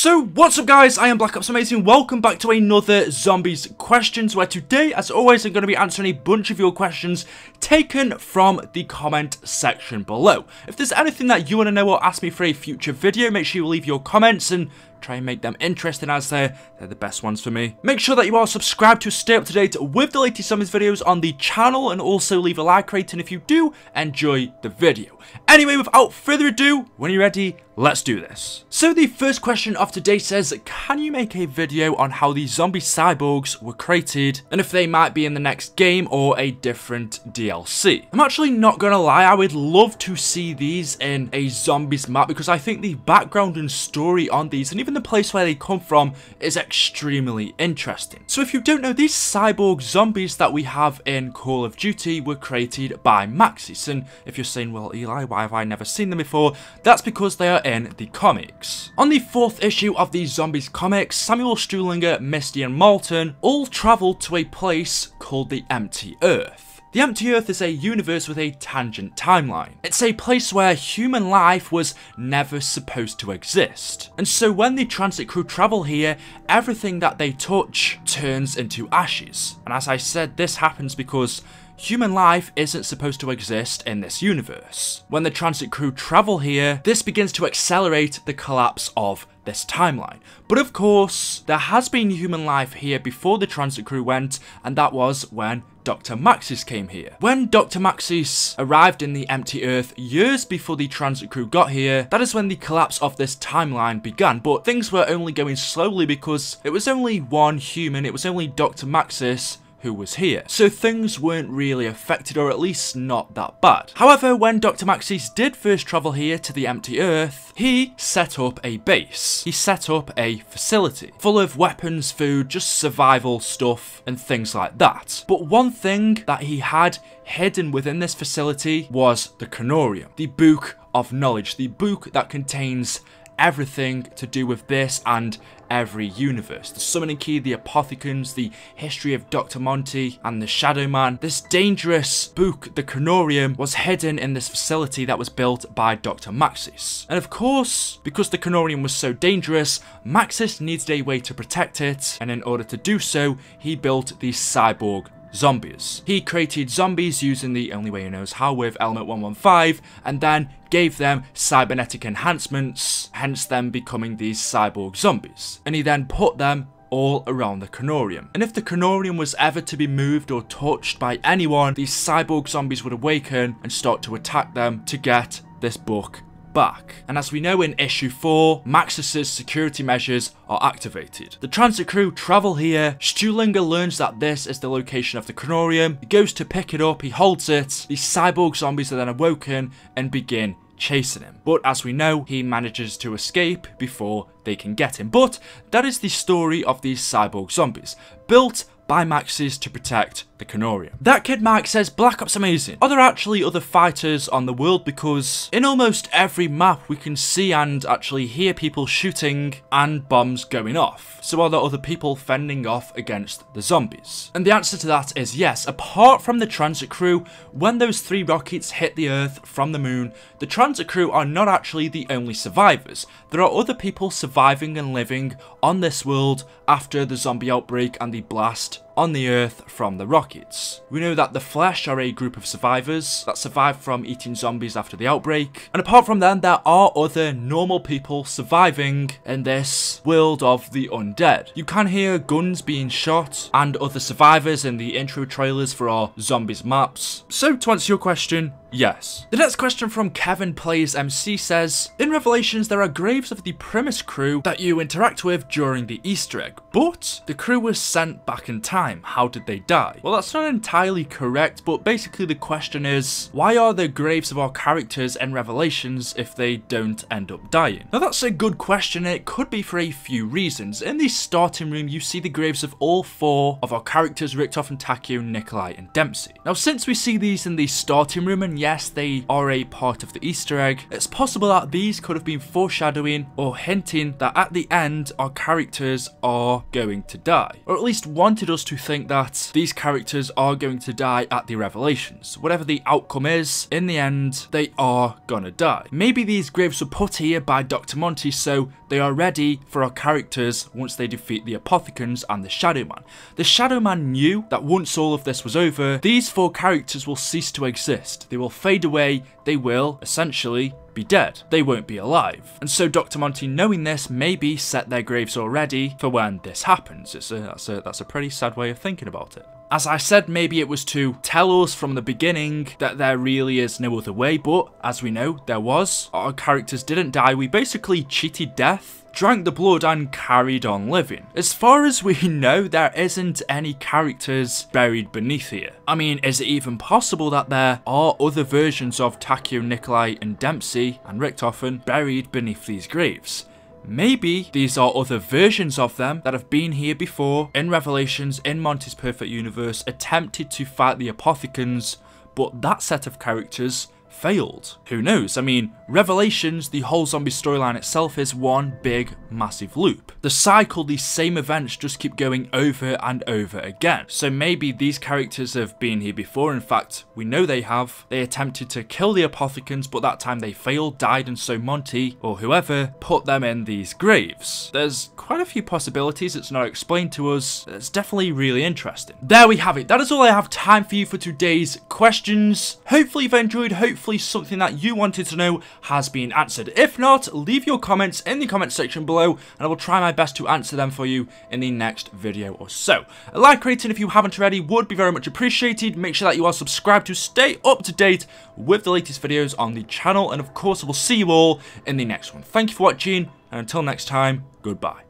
So what's up guys, I am BlackOpsAmazing. Welcome back to another zombies questions, where today as always I'm going to be answering a bunch of your questions taken from the comment section below. If there's anything that you want to know or ask me for a future video, make sure you leave your comments and try and make them interesting, as they're the best ones for me. Make sure that you are subscribed to stay up to date with the latest zombies videos on the channel, and also leave a like rating if you do enjoy the video. Anyway, without further ado, when you're ready, let's do this. So the first question of today says, can you make a video on how the zombie cyborgs were created and if they might be in the next game or a different DLC? I'm actually not gonna lie, I would love to see these in a zombies map because I think the background and story on these, and even the place where they come from, is extremely interesting. So if you don't know, these cyborg zombies that we have in Call of Duty were created by Maxis, and if you're saying, well Eli, why have I never seen them before? That's because they are in the comics. On the 4th issue of the Zombies comics, Samuel Stuhlinger, Misty and Malton all travelled to a place called the Empty Earth. The Empty Earth is a universe with a tangent timeline. It's a place where human life was never supposed to exist. And so when the transit crew travel here, everything that they touch turns into ashes. And as I said, this happens because human life isn't supposed to exist in this universe. When the transit crew travel here, this begins to accelerate the collapse of this timeline. But of course, there has been human life here before the transit crew went, and that was when Dr. Maxis came here. When Dr. Maxis arrived in the Empty Earth years before the transit crew got here, that is when the collapse of this timeline began. But things were only going slowly because it was only one human, it was only Dr. Maxis who was here. So things weren't really affected, or at least not that bad. However, when Dr. Maxis did first travel here to the Empty Earth, he set up a base. He set up a facility full of weapons, food, just survival stuff and things like that. But one thing that he had hidden within this facility was the Kontrolfreeks, the book of knowledge, the book that contains everything to do with this and every universe. The summoning key, the apothecons, the history of Dr. Monty, and the Shadow Man. This dangerous book, the Kontrolfreeks, was hidden in this facility that was built by Dr. Maxis. And of course, because the Kontrolfreeks was so dangerous, Maxis needed a way to protect it, and in order to do so, he built these cyborg zombies. He created zombies using the only way he knows how, with element 115, and then gave them cybernetic enhancements, hence them becoming these cyborg zombies. And he then put them all around the Kontrolfreeks. And if the Kontrolfreeks was ever to be moved or touched by anyone, these cyborg zombies would awaken and start to attack them to get this book back. And as we know in issue 4, Maxis' security measures are activated. The transit crew travel here, Stuhlinger learns that this is the location of the Kontrolfreeks, he goes to pick it up, he holds it, these cyborg zombies are then awoken and begin chasing him. But as we know, he manages to escape before they can get him. But that is the story of these cyborg zombies, built by Maxis to protect the Kontrolfreeks. That Kid Mike says, BlackOpsAmazing, are there actually other fighters on the world? Because in almost every map we can see and actually hear people shooting and bombs going off. So are there other people fending off against the zombies? And the answer to that is yes. Apart from the transit crew, when those 3 rockets hit the Earth from the moon, the transit crew are not actually the only survivors. There are other people surviving and living on this world after the zombie outbreak and the blast on the Earth from the rockets. We know that the Flesh are a group of survivors that survived from eating zombies after the outbreak, and apart from them, there are other normal people surviving in this world of the undead. You can hear guns being shot and other survivors in the intro trailers for our zombies maps. So to answer your question, yes. The next question from Kevin Plays MC says, in Revelations there are graves of the Primus crew that you interact with during the Easter egg, but the crew was sent back in time. How did they die? Well, that's not entirely correct, but basically the question is, why are the graves of our characters in Revelations if they don't end up dying? Now that's a good question, and it could be for a few reasons. In the starting room, you see the graves of all 4 of our characters, Richtof and Takio, Nikolai and Dempsey. Now since we see these in the starting room, and and yes, they are a part of the Easter egg, it's possible that these could have been foreshadowing or hinting that at the end our characters are going to die, or at least wanted us to think that these characters are going to die at the revelations. Whatever the outcome is, in the end, they are gonna die. Maybe these graves were put here by Dr. Monty so they are ready for our characters once they defeat the Apothicons and the Shadow Man. The Shadow Man knew that once all of this was over, these 4 characters will cease to exist. They will fade away, they will, essentially, be dead. They won't be alive. And so Dr. Monty, knowing this, maybe set their graves already for when this happens. That's a pretty sad way of thinking about it. As I said, maybe it was to tell us from the beginning that there really is no other way, but as we know, there was. Our characters didn't die, we basically cheated death, drank the blood and carried on living. As far as we know, there isn't any characters buried beneath here. I mean, is it even possible that there are other versions of Takeo, Nikolai and Dempsey and Richtofen buried beneath these graves? Maybe these are other versions of them that have been here before in Revelations, in Monty's Perfect Universe, attempted to fight the Apothicons, but that set of characters failed. Who knows? I mean, Revelations, the whole zombie storyline itself is one big, massive loop. The cycle, these same events just keep going over and over again. So maybe these characters have been here before. In fact, we know they have. They attempted to kill the Apothicons, but that time they failed, died, and so Monty, or whoever, put them in these graves. There's quite a few possibilities. It's not explained to us. It's definitely really interesting. There we have it. That is all I have time for you for today's questions. Hopefully you've enjoyed. Hopefully something that you wanted to know has been answered. If not, leave your comments in the comment section below and I will try my best to answer them for you in the next video or so. A like rating if you haven't already would be very much appreciated. Make sure that you are subscribed to stay up to date with the latest videos on the channel, and of course I will see you all in the next one. Thank you for watching, and until next time, goodbye.